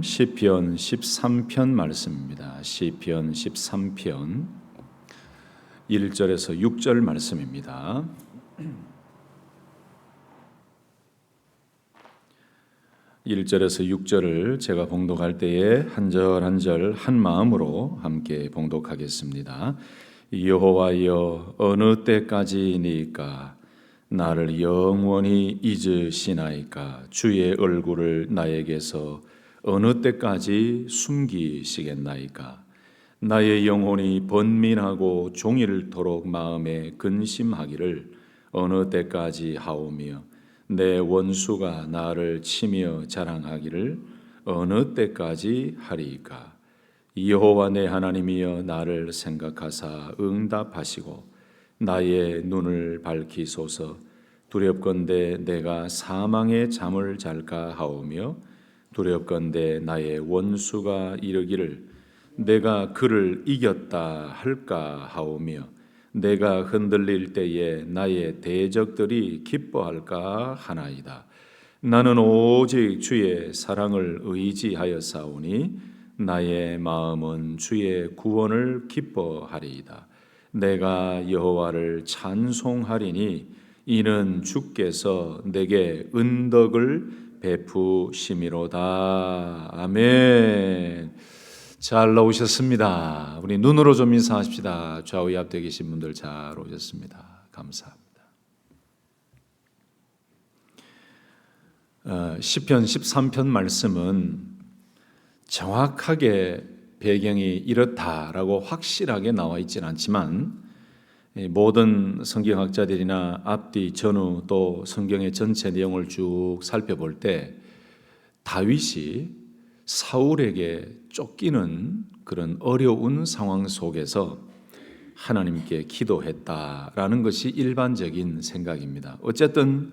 시편 13편 말씀입니다. 시편 13편 1절에서 6절 말씀입니다. 1절에서 6절을 제가 봉독할 때에 한 절 한 절 한 마음으로 함께 봉독하겠습니다. 여호와여, 어느 때까지니까 나를 영원히 잊으시나이까? 주의 얼굴을 나에게서 어느 때까지 숨기시겠나이까? 나의 영혼이 번민하고 종일토록 마음에 근심하기를 어느 때까지 하오며, 내 원수가 나를 치며 자랑하기를 어느 때까지 하리이까? 여호와 내 하나님이여, 나를 생각하사 응답하시고 나의 눈을 밝히소서. 두렵건대 내가 사망의 잠을 잘까 하오며, 두렵건대 나의 원수가 이르기를 내가 그를 이겼다 할까 하오며, 내가 흔들릴 때에 나의 대적들이 기뻐할까 하나이다. 나는 오직 주의 사랑을 의지하였사오니 나의 마음은 주의 구원을 기뻐하리이다. 내가 여호와를 찬송하리니 이는 주께서 내게 은덕을 베푸심이로다. 아멘. 잘 나오셨습니다. 우리 눈으로 좀 인사하십시다. 좌우 앞에 계신 분들 잘 오셨습니다. 감사합니다. 시편 13편 말씀은 정확하게 배경이 이렇다라고 확실하게 나와 있지는 않지만, 모든 성경학자들이나 앞뒤 전후 또 성경의 전체 내용을 쭉 살펴볼 때 다윗이 사울에게 쫓기는 그런 어려운 상황 속에서 하나님께 기도했다라는 것이 일반적인 생각입니다. 어쨌든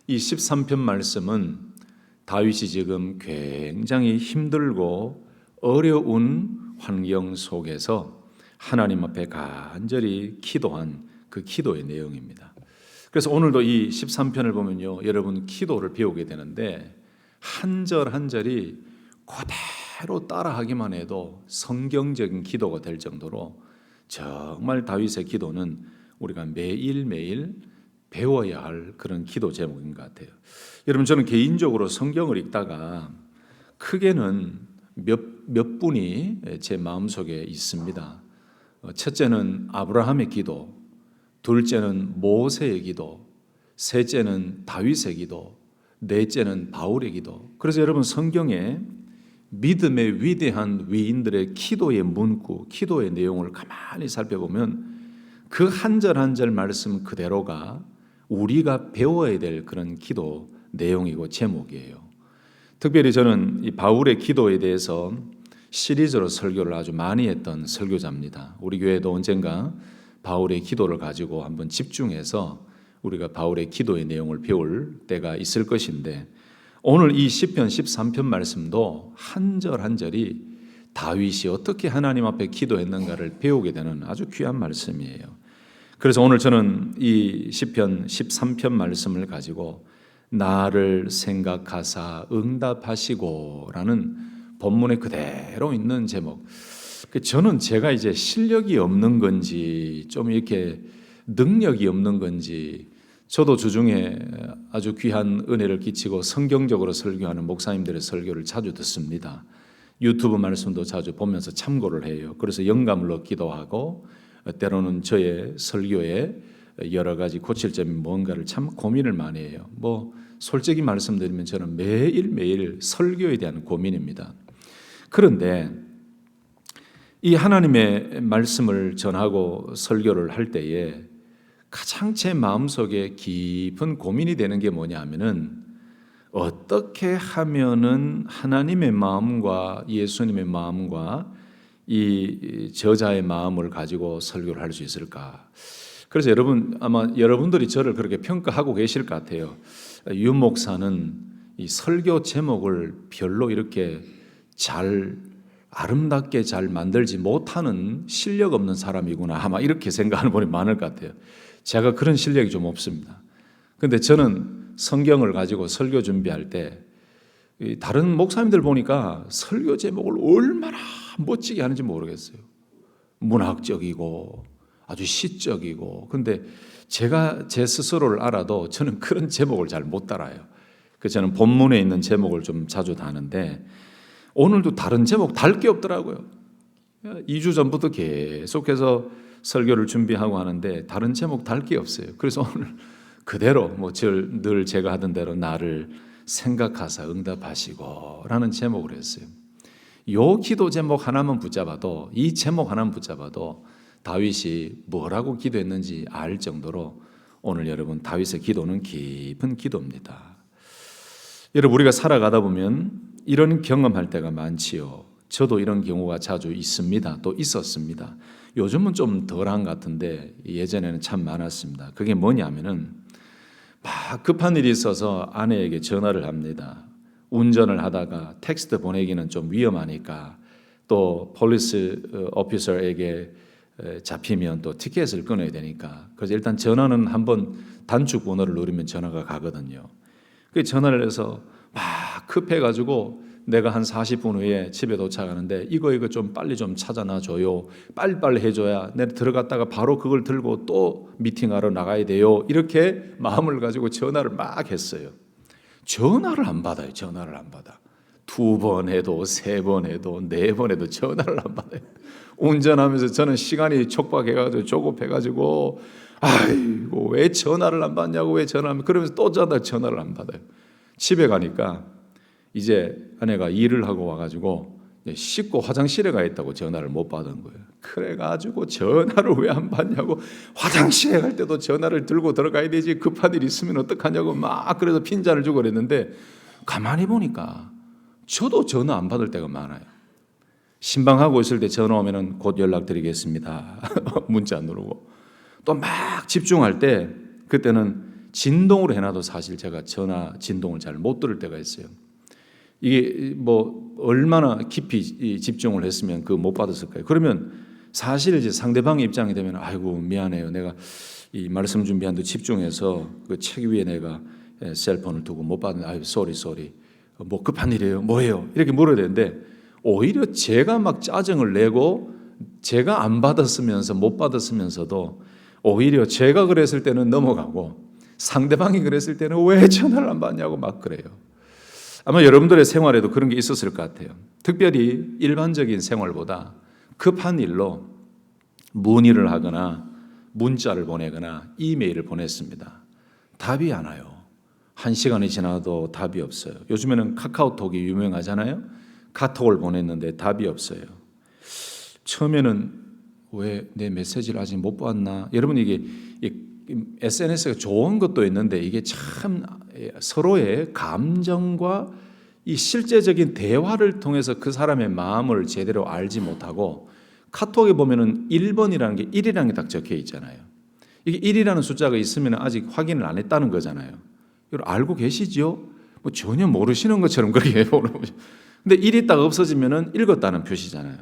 이 13편 말씀은 다윗이 지금 굉장히 힘들고 어려운 환경 속에서 하나님 앞에 간절히 기도한 그 기도의 내용입니다. 그래서 오늘도 이 13편을 보면요, 여러분 기도를 배우게 되는데 한 절 한 절이 그대로 따라하기만 해도 성경적인 기도가 될 정도로 정말 다윗의 기도는 우리가 매일매일 배워야 할 그런 기도 제목인 것 같아요. 여러분, 저는 개인적으로 성경을 읽다가 크게는 몇 분이 제 마음속에 있습니다. 첫째는 아브라함의 기도, 둘째는 모세의 기도, 셋째는 다윗의 기도, 넷째는 바울의 기도. 그래서 여러분, 성경에 믿음의 위대한 위인들의 기도의 문구, 기도의 내용을 가만히 살펴보면 그 한 절 한 절 말씀 그대로가 우리가 배워야 될 그런 기도 내용이고 제목이에요. 특별히 저는 이 바울의 기도에 대해서 시리즈로 설교를 아주 많이 했던 설교자입니다. 우리 교회도 언젠가 바울의 기도를 가지고 한번 집중해서 우리가 바울의 기도의 내용을 배울 때가 있을 것인데, 오늘 이 시편 13편 말씀도 한 절 한 절이 다윗이 어떻게 하나님 앞에 기도했는가를 배우게 되는 아주 귀한 말씀이에요. 그래서 오늘 저는 이 시편 13편 말씀을 가지고 나를 생각하사 응답하시고 라는 본문에 그대로 있는 제목, 저는 제가 이제 실력이 없는 건지 좀 이렇게 능력이 없는 건지, 저도 주중에 아주 귀한 은혜를 끼치고 성경적으로 설교하는 목사님들의 설교를 자주 듣습니다. 유튜브 말씀도 자주 보면서 참고를 해요. 그래서 영감을 얻기도 하고, 때로는 저의 설교에 여러 가지 고칠 점이 뭔가를 참 고민을 많이 해요. 솔직히 말씀드리면 저는 매일매일 설교에 대한 고민입니다. 그런데 이 하나님의 말씀을 전하고 설교를 할 때에 가장 제 마음속에 깊은 고민이 되는 게 뭐냐 하면은, 어떻게 하면은 하나님의 마음과 예수님의 마음과 이 저자의 마음을 가지고 설교를 할 수 있을까? 그래서 아마 여러분들이 저를 그렇게 평가하고 계실 것 같아요. 유 목사는 이 설교 제목을 별로 이렇게 아름답게 잘 만들지 못하는 실력 없는 사람이구나, 아마 이렇게 생각하는 분이 많을 것 같아요. 제가 그런 실력이 좀 없습니다. 그런데 저는 성경을 가지고 설교 준비할 때 다른 목사님들 보니까 설교 제목을 얼마나 멋지게 하는지 모르겠어요. 문학적이고 아주 시적이고. 근데 제가 제 스스로를 알아도 저는 그런 제목을 잘 못 따라요. 그래서 저는 본문에 있는 제목을 좀 자주 다는데 오늘도 다른 제목 달 게 없더라고요. 2주 전부터 계속해서 설교를 준비하고 하는데 다른 제목 달 게 없어요. 그래서 오늘 그대로 늘 제가 하던 대로 나를 생각하사 응답하시고 라는 제목을 했어요. 요 기도 제목 하나만 붙잡아도, 이 제목 하나만 붙잡아도 다윗이 뭐라고 기도했는지 알 정도로 오늘 여러분 다윗의 기도는 깊은 기도입니다. 여러분 우리가 살아가다 보면 이런 경험할 때가 많지요. 저도 이런 경우가 자주 있습니다. 또 있었습니다. 요즘은 좀 덜한 것 같은데 예전에는 참 많았습니다. 그게 뭐냐면은 막 급한 일이 있어서 아내에게 전화를 합니다. 운전을 하다가 텍스트 보내기는 좀 위험하니까 또 폴리스 오피서에게 잡히면 또 티켓을 끊어야 되니까 그래서 일단 전화는 한번 단축 번호를 누르면 전화가 가거든요. 그 전화를 해서 막 급해가지고 내가 한 40분 후에 집에 도착하는데 이거 좀 빨리 좀 찾아놔 줘요. 빨리빨리 해줘야 내가 들어갔다가 바로 그걸 들고 또 미팅하러 나가야 돼요. 이렇게 마음을 가지고 전화를 막 했어요. 전화를 안 받아요. 전화를 안 받아. 2번 해도 3번 해도 4번 해도 전화를 안 받아요. 운전하면서 저는 시간이 촉박해가지고 조급해가지고 아이고 왜 전화를 안 받냐고 왜 전화하면 그러면서 또 전화를 안 받아요. 집에 가니까 이제 아내가 일을 하고 와가지고 씻고 화장실에 가 있다고 전화를 못 받은 거예요. 그래가지고 전화를 왜 안 받냐고 화장실에 갈 때도 전화를 들고 들어가야 되지 급한 일 있으면 어떡하냐고 막 그래서 핀잔을 주고 그랬는데 가만히 보니까 저도 전화 안 받을 때가 많아요. 신방하고 있을 때 전화 오면은 곧 연락드리겠습니다. 문자 누르고 또 막 집중할 때 그때는 진동으로 해놔도 사실 제가 전화 진동을 잘 못 들을 때가 있어요. 이게 얼마나 깊이 집중을 했으면 그거 못 받았을까요? 그러면 사실 이제 상대방의 입장이 되면 아이고 미안해요. 내가 이 말씀 준비하는데 집중해서 그 책 위에 내가 셀폰을 두고 못 받았는데 아유 쏘리 뭐 급한 일이에요. 뭐예요? 이렇게 물어야 되는데 오히려 제가 막 짜증을 내고 제가 안 받았으면서 못 받았으면서도 오히려 제가 그랬을 때는 넘어가고 상대방이 그랬을 때는 왜 전화를 안 받냐고 막 그래요. 아마 여러분들의 생활에도 그런 게 있었을 것 같아요. 특별히 일반적인 생활보다 급한 일로 문의를 하거나 문자를 보내거나 이메일을 보냈습니다. 답이 안 와요. 1시간이 지나도 답이 없어요. 요즘에는 카카오톡이 유명하잖아요. 카톡을 보냈는데 답이 없어요. 처음에는 왜 내 메시지를 아직 못 봤나? 여러분 이게 SNS가 좋은 것도 있는데 이게 참 서로의 감정과 이 실제적인 대화를 통해서 그 사람의 마음을 제대로 알지 못하고 카톡에 보면은 1번이라는 게 1이라는 게 딱 적혀 있잖아요. 이게 1이라는 숫자가 있으면 아직 확인을 안 했다는 거잖아요. 여러분 알고 계시지요? 전혀 모르시는 것처럼 그렇게 해보는 거죠. 근데 1이 딱 없어지면은 읽었다는 표시잖아요.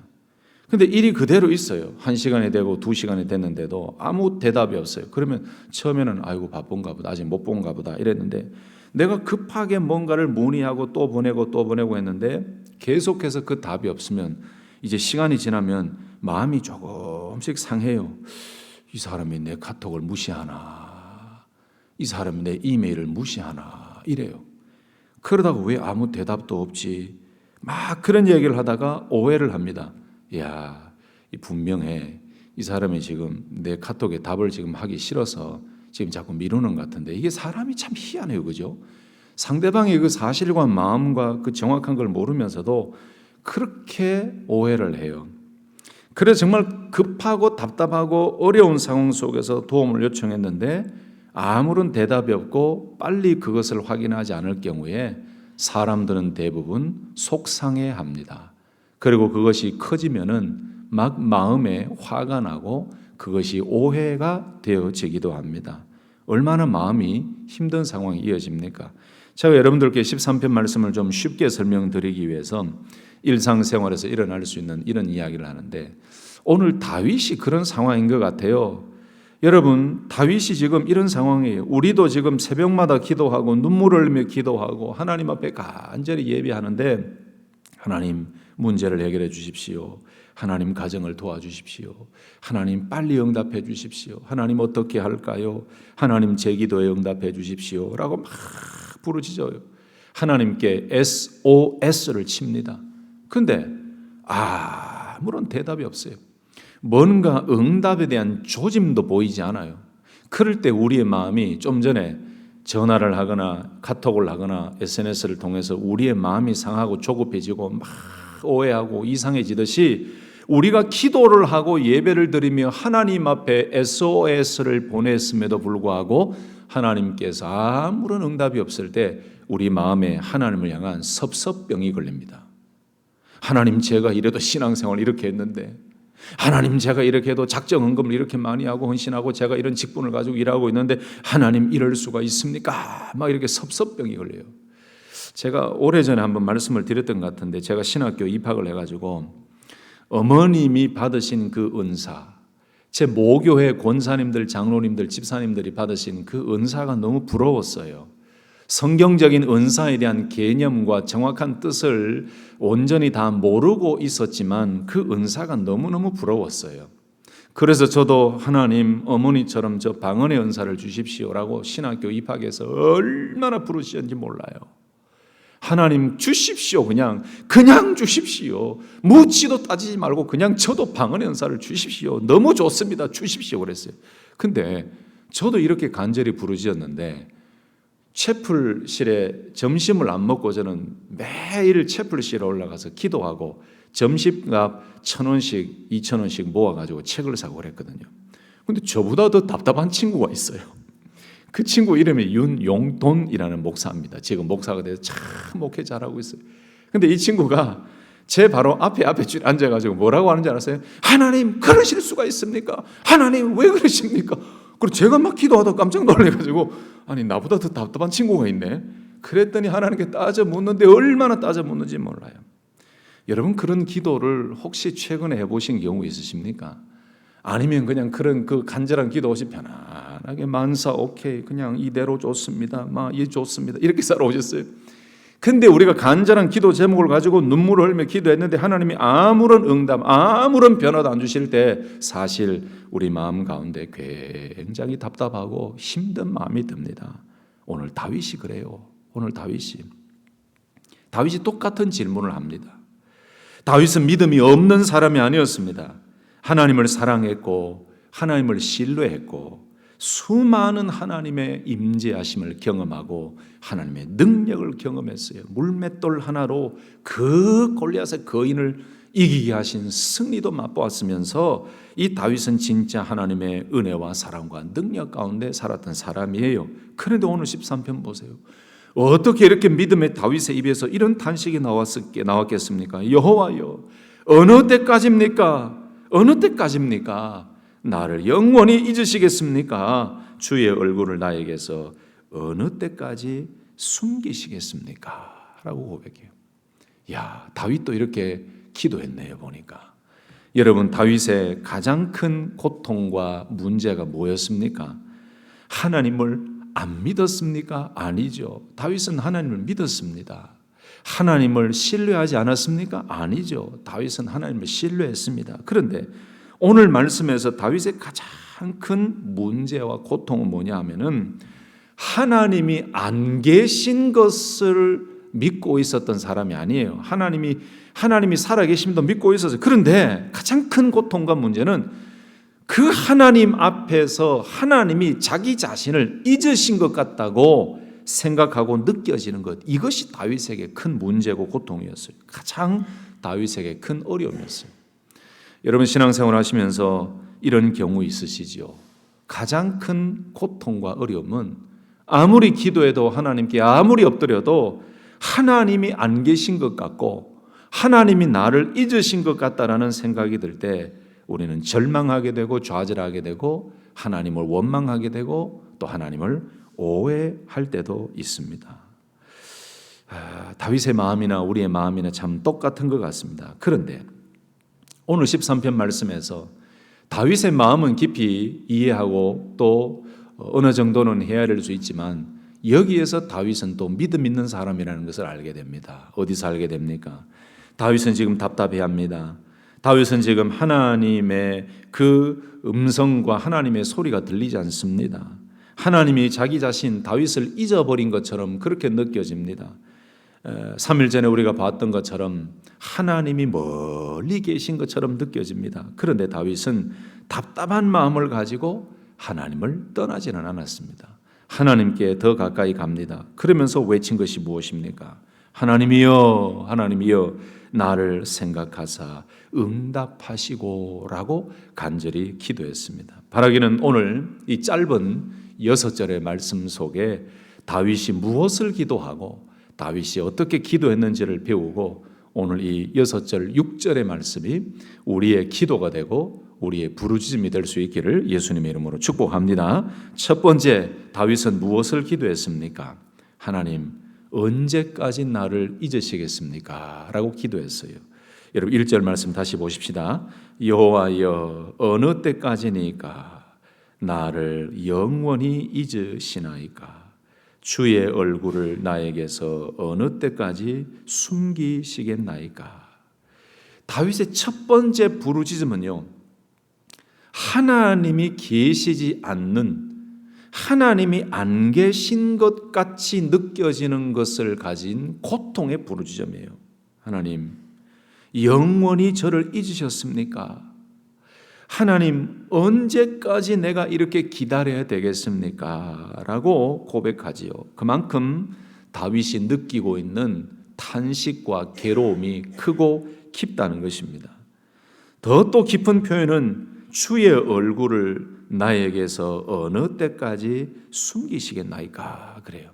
근데 일이 그대로 있어요. 1시간이 되고 2시간이 됐는데도 아무 대답이 없어요. 그러면 처음에는 아이고 바쁜가 보다 아직 못 본가 보다 이랬는데 내가 급하게 뭔가를 문의하고 또 보내고 했는데 계속해서 그 답이 없으면 이제 시간이 지나면 마음이 조금씩 상해요. 이 사람이 내 카톡을 무시하나, 이 사람이 내 이메일을 무시하나 이래요. 그러다가 왜 아무 대답도 없지? 막 그런 얘기를 하다가 오해를 합니다. 야, 분명해. 이 사람이 지금 내 카톡에 답을 지금 하기 싫어서 지금 자꾸 미루는 것 같은데 이게 사람이 참 희한해요. 그죠? 상대방의 그 사실과 마음과 그 정확한 걸 모르면서도 그렇게 오해를 해요. 그래서 정말 급하고 답답하고 어려운 상황 속에서 도움을 요청했는데 아무런 대답이 없고 빨리 그것을 확인하지 않을 경우에 사람들은 대부분 속상해합니다. 그리고 그것이 커지면은 막 마음에 화가 나고 그것이 오해가 되어지기도 합니다. 얼마나 마음이 힘든 상황이 이어집니까? 제가 여러분들께 13편 말씀을 좀 쉽게 설명드리기 위해서 일상생활에서 일어날 수 있는 이런 이야기를 하는데 오늘 다윗이 그런 상황인 것 같아요. 여러분, 다윗이 지금 이런 상황이에요. 우리도 지금 새벽마다 기도하고 눈물을 흘리며 기도하고 하나님 앞에 간절히 예배하는데, 하나님 문제를 해결해 주십시오. 하나님 가정을 도와주십시오. 하나님 빨리 응답해 주십시오. 하나님 어떻게 할까요? 하나님 제 기도에 응답해 주십시오. 라고 막 부르짖어요. 하나님께 SOS를 칩니다. 그런데 아무런 대답이 없어요. 뭔가 응답에 대한 조짐도 보이지 않아요. 그럴 때 우리의 마음이, 좀 전에 전화를 하거나 카톡을 하거나 SNS를 통해서 우리의 마음이 상하고 조급해지고 막 오해하고 이상해지듯이, 우리가 기도를 하고 예배를 드리며 하나님 앞에 SOS를 보냈음에도 불구하고 하나님께서 아무런 응답이 없을 때 우리 마음에 하나님을 향한 섭섭병이 걸립니다. 하나님, 제가 이래도 신앙생활 이렇게 했는데, 하나님, 제가 이렇게 해도 작정 헌금을 이렇게 많이 하고 헌신하고 제가 이런 직분을 가지고 일하고 있는데 하나님 이럴 수가 있습니까? 막 이렇게 섭섭병이 걸려요. 제가 오래전에 한번 말씀을 드렸던 것 같은데, 제가 신학교 입학을 해가지고 어머님이 받으신 그 은사, 제 모교회 권사님들, 장로님들, 집사님들이 받으신 그 은사가 너무 부러웠어요. 성경적인 은사에 대한 개념과 정확한 뜻을 온전히 다 모르고 있었지만 그 은사가 너무너무 부러웠어요. 그래서 저도 하나님, 어머니처럼 저 방언의 은사를 주십시오라고 신학교 입학해서 얼마나 부르시는지 몰라요. 하나님 주십시오. 그냥 주십시오. 묻지도 따지지 말고 그냥 저도 방언의 은사를 주십시오. 너무 좋습니다. 주십시오 그랬어요. 근데 저도 이렇게 간절히 부르짖었는데 채플실에 점심을 안 먹고 저는 매일 채플실에 올라가서 기도하고 점심값 1,000원씩 2,000원씩 모아가지고 책을 사고 그랬거든요. 근데 저보다 더 답답한 친구가 있어요. 그 친구 이름이 윤용돈이라는 목사입니다. 지금 목사가 돼서 참 목회 잘하고 있어요. 근데 이 친구가 제 바로 앞에 줄 앉아가지고 뭐라고 하는지 알았어요? 하나님, 그러실 수가 있습니까? 하나님, 왜 그러십니까? 그리고 제가 막 기도하다 깜짝 놀래가지고, 아니, 나보다 더 답답한 친구가 있네. 그랬더니 하나님께 따져 묻는데 얼마나 따져 묻는지 몰라요. 여러분, 그런 기도를 혹시 최근에 해보신 경우 있으십니까? 아니면 그냥 그런 그 간절한 기도 없이 편안하게 만사 오케이, 그냥 이대로 좋습니다, 예 좋습니다, 이렇게 살아오셨어요? 근데 우리가 간절한 기도 제목을 가지고 눈물을 흘리며 기도했는데 하나님이 아무런 응답, 아무런 변화도 안 주실 때 사실 우리 마음 가운데 굉장히 답답하고 힘든 마음이 듭니다. 오늘 다윗이 그래요. 오늘 다윗이 똑같은 질문을 합니다. 다윗은 믿음이 없는 사람이 아니었습니다. 하나님을 사랑했고 하나님을 신뢰했고 수많은 하나님의 임재하심을 경험하고 하나님의 능력을 경험했어요. 물맷돌 하나로 그 골리앗의 거인을 이기게 하신 승리도 맛보았으면서 이 다윗은 진짜 하나님의 은혜와 사랑과 능력 가운데 살았던 사람이에요. 그런데 오늘 13편 보세요. 어떻게 이렇게 믿음의 다윗의 입에서 이런 탄식이 나왔겠습니까? 여호와여, 어느 때까지입니까? 어느 때까지입니까? 나를 영원히 잊으시겠습니까? 주의 얼굴을 나에게서 어느 때까지 숨기시겠습니까? 라고 고백해요. 야, 다윗도 이렇게 기도했네요, 보니까. 여러분, 다윗의 가장 큰 고통과 문제가 뭐였습니까? 하나님을 안 믿었습니까? 아니죠. 다윗은 하나님을 믿었습니다. 하나님을 신뢰하지 않았습니까? 아니죠. 다윗은 하나님을 신뢰했습니다. 그런데 오늘 말씀에서 다윗의 가장 큰 문제와 고통은 뭐냐 하면은 하나님이 안 계신 것을 믿고 있었던 사람이 아니에요. 하나님이 살아계심도 믿고 있었어요. 그런데 가장 큰 고통과 문제는 그 하나님 앞에서 하나님이 자기 자신을 잊으신 것 같다고 생각하고 느껴지는 것, 이것이 다윗에게 큰 문제고 고통이었어요. 가장 다윗에게 큰 어려움이었어요. 여러분, 신앙생활 하시면서 이런 경우 있으시지요? 가장 큰 고통과 어려움은 아무리 기도해도 하나님께 아무리 엎드려도 하나님이 안 계신 것 같고 하나님이 나를 잊으신 것 같다라는 생각이 들 때 우리는 절망하게 되고 좌절하게 되고 하나님을 원망하게 되고 또 하나님을 오해할 때도 있습니다. 다윗의 마음이나 우리의 마음이나 참 똑같은 것 같습니다. 그런데 오늘 13편 말씀에서 다윗의 마음은 깊이 이해하고 또 어느 정도는 헤아릴 수 있지만 여기에서 다윗은 또 믿음 있는 사람이라는 것을 알게 됩니다. 어디서 알게 됩니까? 다윗은 지금 답답해합니다. 다윗은 지금 하나님의 그 음성과 하나님의 소리가 들리지 않습니다. 하나님이 자기 자신 다윗을 잊어버린 것처럼 그렇게 느껴집니다. 3일 전에 우리가 봤던 것처럼 하나님이 멀리 계신 것처럼 느껴집니다. 그런데 다윗은 답답한 마음을 가지고 하나님을 떠나지는 않았습니다. 하나님께 더 가까이 갑니다. 그러면서 외친 것이 무엇입니까? 하나님이여, 하나님이여, 나를 생각하사 응답하시고 라고 간절히 기도했습니다. 바라기는 오늘 이 짧은 6절의 말씀 속에 다윗이 무엇을 기도하고 다윗이 어떻게 기도했는지를 배우고 오늘 이 6절, 6절의 말씀이 우리의 기도가 되고 우리의 부르짖음이 될 수 있기를 예수님의 이름으로 축복합니다. 첫 번째, 다윗은 무엇을 기도했습니까? 하나님, 언제까지 나를 잊으시겠습니까? 라고 기도했어요. 여러분 1절 말씀 다시 보십시다. 여호와여, 어느 때까지니까 나를 영원히 잊으시나이까? 주의 얼굴을 나에게서 어느 때까지 숨기시겠나이까? 다윗의 첫 번째 부르짖음은요, 하나님이 계시지 않는, 하나님이 안 계신 것 같이 느껴지는 것을 가진 고통의 부르짖음이에요. 하나님, 영원히 저를 잊으셨습니까? 하나님, 언제까지 내가 이렇게 기다려야 되겠습니까? 라고 고백하지요. 그만큼 다윗이 느끼고 있는 탄식과 괴로움이 크고 깊다는 것입니다. 더 또 깊은 표현은 주의 얼굴을 나에게서 어느 때까지 숨기시겠나이까? 그래요.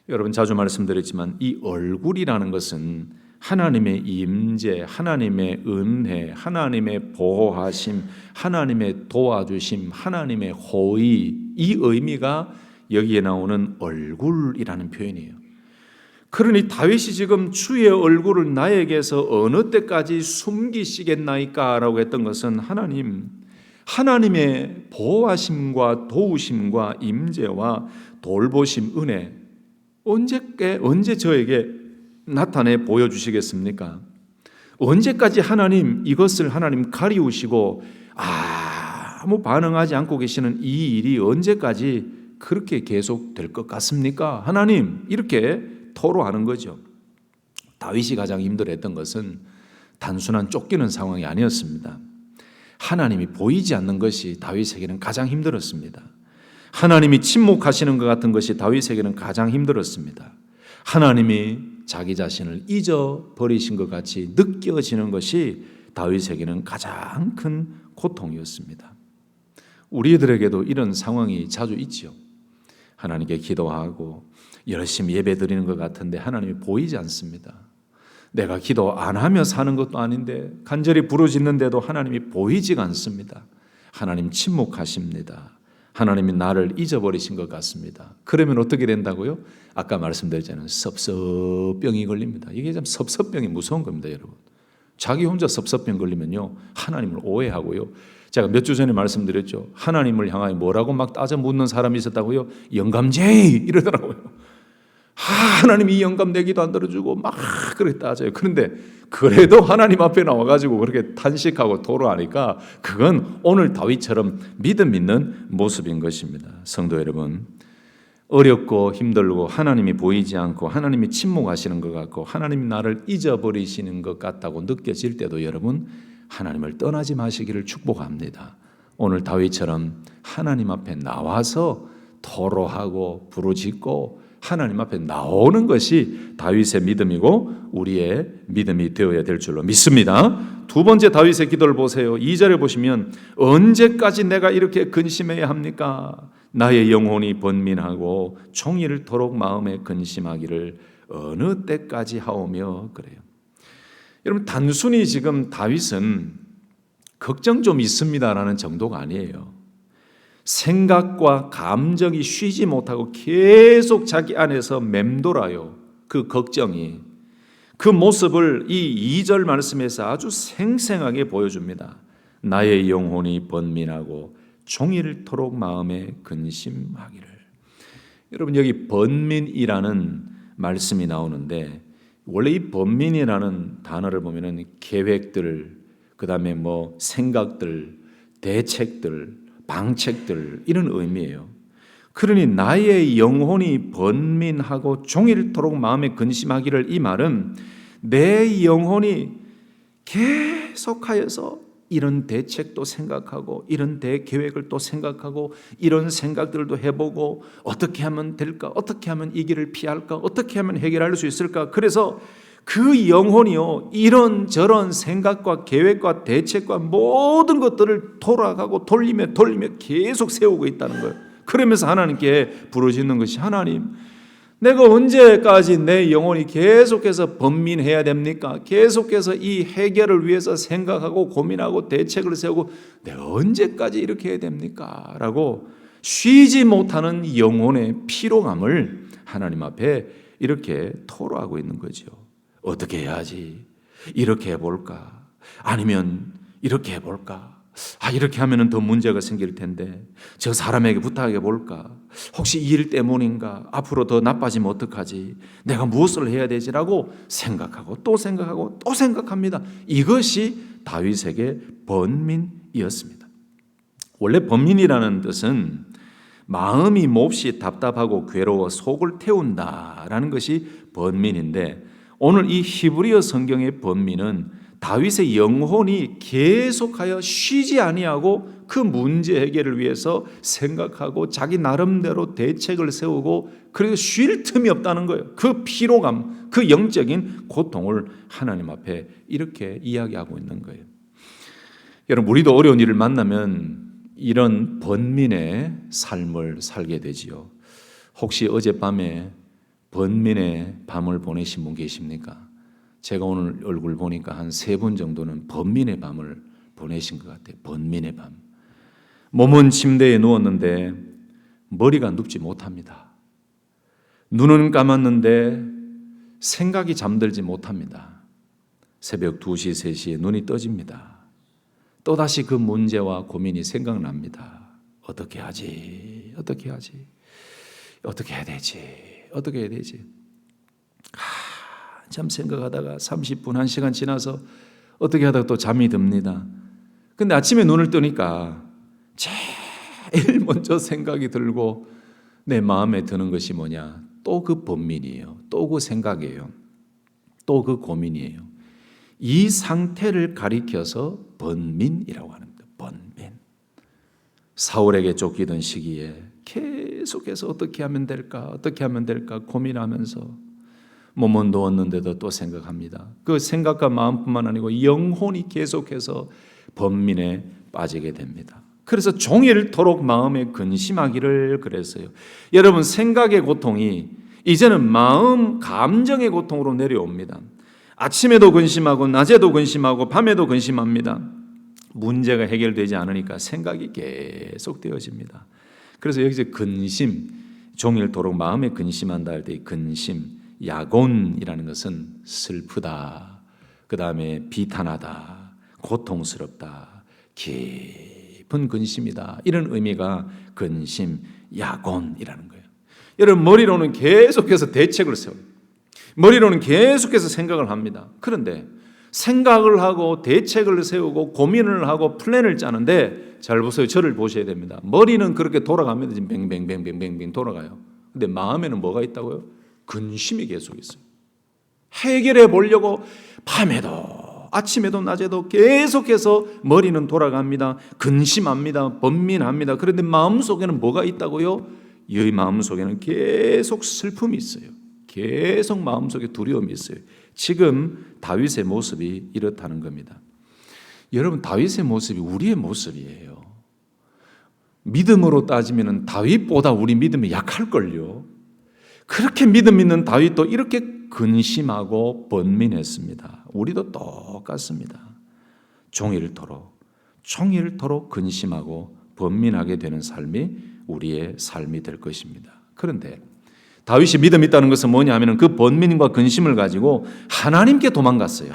여러분 자주 말씀드렸지만 이 얼굴이라는 것은 하나님의 임재, 하나님의 은혜, 하나님의 보호하심, 하나님의 도와주심, 하나님의 호의, 이 의미가 여기에 나오는 얼굴이라는 표현이에요. 그러니 다윗이 지금 주의 얼굴을 나에게서 어느 때까지 숨기시겠나이까? 라고 했던 것은 하나님의 보호하심과 도우심과 임재와 돌보심, 은혜 언제 저에게 나타내 보여주시겠습니까? 언제까지 하나님 이것을 하나님 가리우시고 아무 반응하지 않고 계시는 이 일이 언제까지 그렇게 계속될 것 같습니까? 하나님, 이렇게 토로하는 거죠. 다윗이 가장 힘들어했던 것은 단순한 쫓기는 상황이 아니었습니다. 하나님이 보이지 않는 것이 다윗에게는 가장 힘들었습니다. 하나님이 침묵하시는 것 같은 것이 다윗에게는 가장 힘들었습니다. 하나님이 자기 자신을 잊어버리신 것 같이 느껴지는 것이 다윗에게는 가장 큰 고통이었습니다. 우리들에게도 이런 상황이 자주 있죠. 하나님께 기도하고 열심히 예배 드리는 것 같은데 하나님이 보이지 않습니다. 내가 기도 안 하며 사는 것도 아닌데 간절히 부르짖는데도 하나님이 보이지가 않습니다. 하나님 침묵하십니다. 하나님이 나를 잊어버리신 것 같습니다. 그러면 어떻게 된다고요? 아까 말씀드렸잖아요. 섭섭병이 걸립니다. 이게 참 섭섭병이 무서운 겁니다, 여러분. 자기 혼자 섭섭병 걸리면요, 하나님을 오해하고요. 제가 몇 주 전에 말씀드렸죠. 하나님을 향하여 뭐라고 막 따져 묻는 사람이 있었다고요? 영감제이 이러더라고요. 하나님이 영감 내 기도 안 들어주고 막 그렇게 따져요. 그런데 그래도 하나님 앞에 나와가지고 그렇게 탄식하고 토로하니까 그건 오늘 다윗처럼 믿음 있는 모습인 것입니다. 성도 여러분, 어렵고 힘들고 하나님이 보이지 않고 하나님이 침묵하시는 것 같고 하나님이 나를 잊어버리시는 것 같다고 느껴질 때도 여러분 하나님을 떠나지 마시기를 축복합니다. 오늘 다윗처럼 하나님 앞에 나와서 토로하고 부르짖고 하나님 앞에 나오는 것이 다윗의 믿음이고 우리의 믿음이 되어야 될 줄로 믿습니다. 두 번째 다윗의 기도를 보세요. 2절에 보시면 언제까지 내가 이렇게 근심해야 합니까? 나의 영혼이 번민하고 종일토록 마음에 근심하기를 어느 때까지 하오며 그래요. 여러분 단순히 지금 다윗은 걱정 좀 있습니다라는 정도가 아니에요. 생각과 감정이 쉬지 못하고 계속 자기 안에서 맴돌아요. 그 걱정이. 그 모습을 이 2절 말씀에서 아주 생생하게 보여줍니다. 나의 영혼이 번민하고 종일토록 마음에 근심하기를. 여러분, 여기 번민이라는 말씀이 나오는데, 원래 이 번민이라는 단어를 보면은 계획들, 그다음에 뭐 생각들, 대책들, 방책들, 이런 의미예요. 그러니 나의 영혼이 번민하고 종일토록 마음에 근심하기를, 이 말은 내 영혼이 계속하여서 이런 대책도 생각하고 이런 대계획을 또 생각하고 이런 생각들도 해보고 어떻게 하면 될까? 어떻게 하면 이 길을 피할까? 어떻게 하면 해결할 수 있을까? 그래서 그 영혼이요, 이런저런 생각과 계획과 대책과 모든 것들을 돌아가고 돌리며 계속 세우고 있다는 거예요. 그러면서 하나님께 부르짖는 것이, 하나님, 내가 언제까지 내 영혼이 계속해서 번민해야 됩니까? 계속해서 이 해결을 위해서 생각하고 고민하고 대책을 세우고 내가 언제까지 이렇게 해야 됩니까? 라고 쉬지 못하는 영혼의 피로감을 하나님 앞에 이렇게 토로하고 있는 거죠. 어떻게 해야지? 이렇게 해볼까? 아니면 이렇게 해볼까? 이렇게 하면 더 문제가 생길 텐데 저 사람에게 부탁해 볼까? 혹시 이 일 때문인가? 앞으로 더 나빠지면 어떡하지? 내가 무엇을 해야 되지라고 생각하고 또 생각하고 또 생각합니다. 이것이 다윗에게 번민이었습니다. 원래 번민이라는 뜻은 마음이 몹시 답답하고 괴로워 속을 태운다라는 것이 번민인데, 오늘 이 히브리어 성경의 번민은 다윗의 영혼이 계속하여 쉬지 아니하고 그 문제 해결을 위해서 생각하고 자기 나름대로 대책을 세우고, 그리고 쉴 틈이 없다는 거예요. 그 피로감, 그 영적인 고통을 하나님 앞에 이렇게 이야기하고 있는 거예요. 여러분, 우리도 어려운 일을 만나면 이런 번민의 삶을 살게 되지요. 혹시 어젯밤에 번민의 밤을 보내신 분 계십니까? 제가 오늘 얼굴 보니까 한 3분 정도는 번민의 밤을 보내신 것 같아요. 번민의 밤. 몸은 침대에 누웠는데 머리가 눕지 못합니다. 눈은 감았는데 생각이 잠들지 못합니다. 새벽 2시, 3시에 눈이 떠집니다. 또다시 그 문제와 고민이 생각납니다. 어떻게 하지? 어떻게 하지? 어떻게 해야 되지? 어떻게 해야 되지? 참 생각하다가 30분, 1시간 지나서 어떻게 하다가 또 잠이 듭니다. 근데 아침에 눈을 뜨니까 제일 먼저 생각이 들고 내 마음에 드는 것이 뭐냐? 또 그 번민이에요. 또 그 생각이에요. 또 그 고민이에요. 이 상태를 가리켜서 번민이라고 합니다. 번민. 사울에게 쫓기던 시기에 계속해서 어떻게 하면 될까? 어떻게 하면 될까? 고민하면서 몸은 누웠는데도 또 생각합니다. 그 생각과 마음뿐만 아니고 영혼이 계속해서 번민에 빠지게 됩니다. 그래서 종일토록 마음에 근심하기를 그랬어요. 여러분, 생각의 고통이 이제는 마음, 감정의 고통으로 내려옵니다. 아침에도 근심하고 낮에도 근심하고 밤에도 근심합니다. 문제가 해결되지 않으니까 생각이 계속 되어집니다. 그래서 여기서 근심, 종일토록 마음에 근심한다 할 때 근심, 야곤이라는 것은 슬프다, 그 다음에 비탄하다, 고통스럽다, 깊은 근심이다, 이런 의미가 근심, 야곤이라는 거예요. 여러분, 머리로는 계속해서 대책을 세워요. 머리로는 계속해서 생각을 합니다. 그런데 생각을 하고 대책을 세우고 고민을 하고 플랜을 짜는데, 잘 보세요. 저를 보셔야 됩니다. 머리는 그렇게 돌아갑니다. 지금 뱅뱅뱅뱅뱅 돌아가요. 근데 마음에는 뭐가 있다고요? 근심이 계속 있어요. 해결해 보려고 밤에도 아침에도 낮에도 계속해서 머리는 돌아갑니다. 근심합니다. 번민합니다. 그런데 마음속에는 뭐가 있다고요? 이 마음속에는 계속 슬픔이 있어요. 계속 마음속에 두려움이 있어요. 지금 다윗의 모습이 이렇다는 겁니다. 여러분, 다윗의 모습이 우리의 모습이에요. 믿음으로 따지면 다윗보다 우리 믿음이 약할걸요. 그렇게 믿음 있는 다윗도 이렇게 근심하고 번민했습니다. 우리도 똑같습니다. 종일토록 근심하고 번민하게 되는 삶이 우리의 삶이 될 것입니다. 그런데 다윗이 믿음이 있다는 것은 뭐냐 하면 그 번민과 근심을 가지고 하나님께 도망갔어요.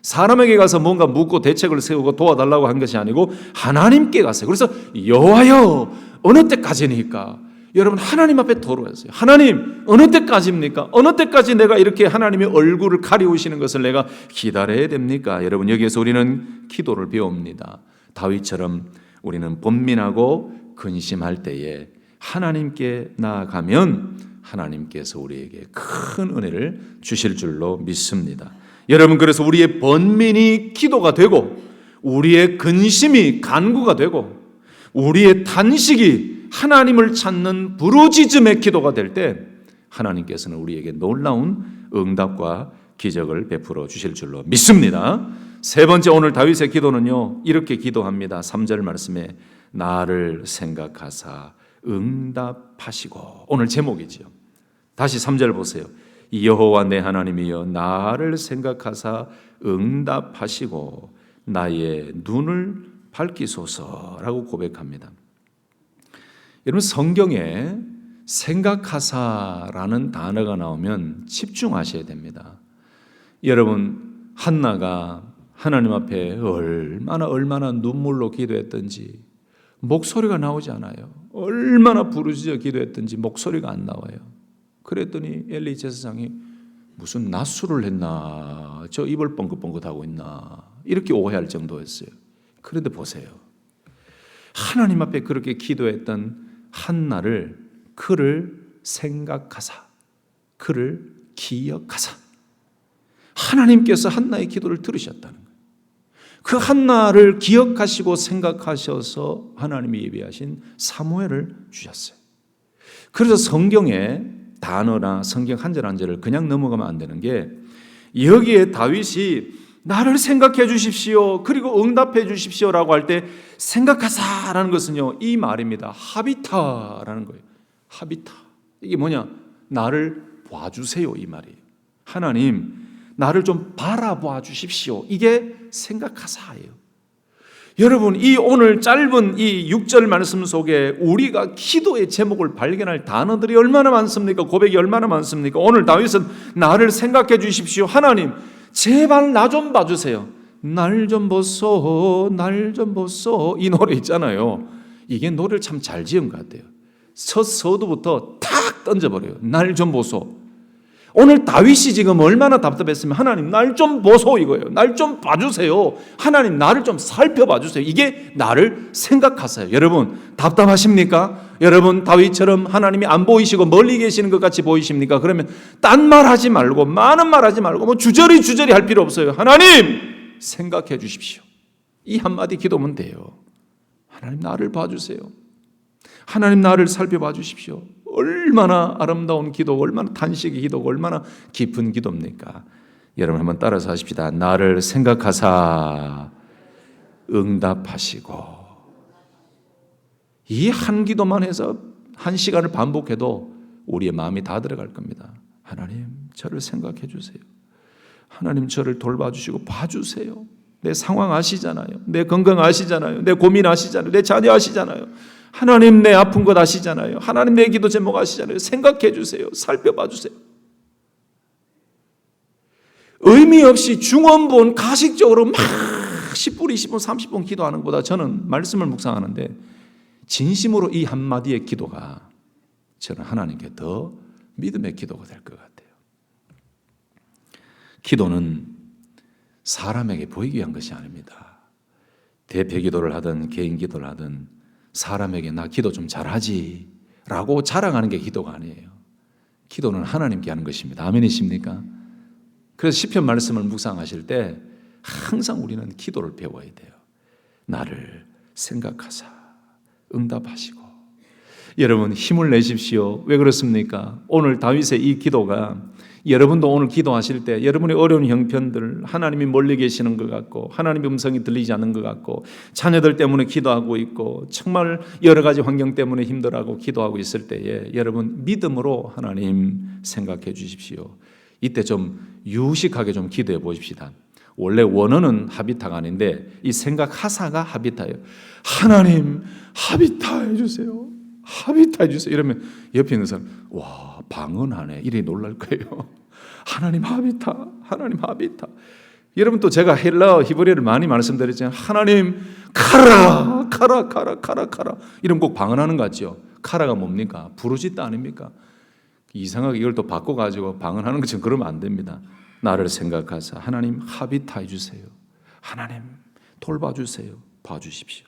사람에게 가서 뭔가 묻고 대책을 세우고 도와달라고 한 것이 아니고 하나님께 갔어요. 그래서 여호와여 어느 때까지니까? 여러분 하나님 앞에 돌아왔어요. 하나님 어느 때까지입니까? 어느 때까지 내가 이렇게 하나님의 얼굴을 가리우시는 것을 내가 기다려야 됩니까? 여러분 여기에서 우리는 기도를 배웁니다. 다윗처럼 우리는 번민하고 근심할 때에 하나님께 나아가면 하나님께서 우리에게 큰 은혜를 주실 줄로 믿습니다. 여러분 그래서 우리의 번민이 기도가 되고 우리의 근심이 간구가 되고 우리의 탄식이 하나님을 찾는 부르짖음의 기도가 될 때 하나님께서는 우리에게 놀라운 응답과 기적을 베풀어 주실 줄로 믿습니다. 세 번째 오늘 다윗의 기도는요 이렇게 기도합니다. 3절 말씀에 나를 생각하사 응답하시고 오늘 제목이죠. 다시 3절 보세요. 여호와 내 하나님이여 나를 생각하사 응답하시고 나의 눈을 밝히소서라고 고백합니다. 여러분 성경에 생각하사라는 단어가 나오면 집중하셔야 됩니다. 여러분 한나가 하나님 앞에 얼마나 눈물로 기도했던지 목소리가 나오지 않아요. 얼마나 부르짖어 기도했던지 목소리가 안 나와요. 그랬더니 엘리 제사장이 무슨 낮술을 했나, 저 입을 뻥긋뻥긋하고 있나 이렇게 오해할 정도였어요. 그런데 보세요. 하나님 앞에 그렇게 기도했던 한나를 그를 생각하사 그를 기억하사 하나님께서 한나의 기도를 들으셨다는 거예요. 그 한나를 기억하시고 생각하셔서 하나님이 예비하신 사무엘을 주셨어요. 그래서 성경의 단어나 성경 한 절 한 절을 그냥 넘어가면 안 되는 게 여기에 다윗이 나를 생각해 주십시오 그리고 응답해 주십시오라고 할 때 생각하사라는 것은요 이 말입니다. 하비타라는 거예요. 하비타 이게 뭐냐? 나를 봐주세요 이 말이에요. 하나님 나를 좀 바라봐 주십시오. 이게 생각하사예요. 여러분 이 오늘 짧은 이 6절 말씀 속에 우리가 기도의 제목을 발견할 단어들이 얼마나 많습니까? 고백이 얼마나 많습니까? 오늘 다윗은 나를 생각해 주십시오. 하나님 제발 나 좀 봐주세요. 날 좀 보소 날 좀 보소 이 노래 있잖아요. 이게 노래를 참 잘 지은 것 같아요. 첫 서두부터 탁 던져버려요. 날 좀 보소. 오늘 다윗이 지금 얼마나 답답했으면 하나님 날 좀 보소 이거예요. 날 좀 봐주세요. 하나님 나를 좀 살펴봐 주세요. 이게 나를 생각하세요. 여러분 답답하십니까? 여러분 다윗처럼 하나님이 안 보이시고 멀리 계시는 것 같이 보이십니까? 그러면 딴 말 하지 말고 많은 말 하지 말고 뭐 주저리 할 필요 없어요. 하나님 생각해 주십시오. 이 한마디 기도면 돼요. 하나님 나를 봐주세요. 하나님 나를 살펴봐 주십시오. 얼마나 아름다운 기도, 얼마나 탄식의 기도, 얼마나 깊은 기도입니까? 여러분 한번 따라서 하십시다. 나를 생각하사 응답하시고. 이 한 기도만 해서 한 시간을 반복해도 우리의 마음이 다 들어갈 겁니다. 하나님 저를 생각해 주세요. 하나님 저를 돌봐주시고 봐주세요. 내 상황 아시잖아요. 내 건강 아시잖아요. 내 고민 아시잖아요. 내 자녀 아시잖아요. 하나님 내 아픈 것 아시잖아요. 하나님 내 기도 제목 아시잖아요. 생각해 주세요. 살펴봐 주세요. 의미 없이 중원본 가식적으로 막 10분, 20분, 30분 기도하는 것보다 저는 말씀을 묵상하는데 진심으로 이 한마디의 기도가 저는 하나님께 더 믿음의 기도가 될 것 같아요. 기도는 사람에게 보이기 위한 것이 아닙니다. 대표 기도를 하든 개인 기도를 하든 사람에게 나 기도 좀 잘하지 라고 자랑하는 게 기도가 아니에요. 기도는 하나님께 하는 것입니다. 아멘이십니까? 그래서 시편 말씀을 묵상하실 때 항상 우리는 기도를 배워야 돼요. 나를 생각하사 응답하시고. 여러분 힘을 내십시오. 왜 그렇습니까? 오늘 다윗의 이 기도가 여러분도 오늘 기도하실 때 여러분의 어려운 형편들 하나님이 멀리 계시는 것 같고 하나님의 음성이 들리지 않는 것 같고 자녀들 때문에 기도하고 있고 정말 여러 가지 환경 때문에 힘들어하고 기도하고 있을 때에 여러분 믿음으로 하나님 생각해 주십시오. 이때 좀 유식하게 좀 기도해 보십시다. 원래 원어는 하비타가 아닌데 이 생각하사가 하비타예요. 하나님 하비타 해주세요. 하비타 해주세요. 이러면 옆에 있는 사람 와 방언하네 이래 놀랄 거예요. 하나님 하비타, 하나님 하비타. 여러분 또 제가 헬라어 히브리어를 많이 말씀드렸잖아요. 하나님 카라 카라 카라 카라 카라 이러면 꼭 방언하는 것 같죠. 카라가 뭡니까? 부르짖다 아닙니까? 이상하게 이걸 또 바꿔가지고 방언하는 것처럼 그러면 안 됩니다. 나를 생각하사 하나님 하비타해 주세요. 하나님 돌봐주세요. 봐주십시오.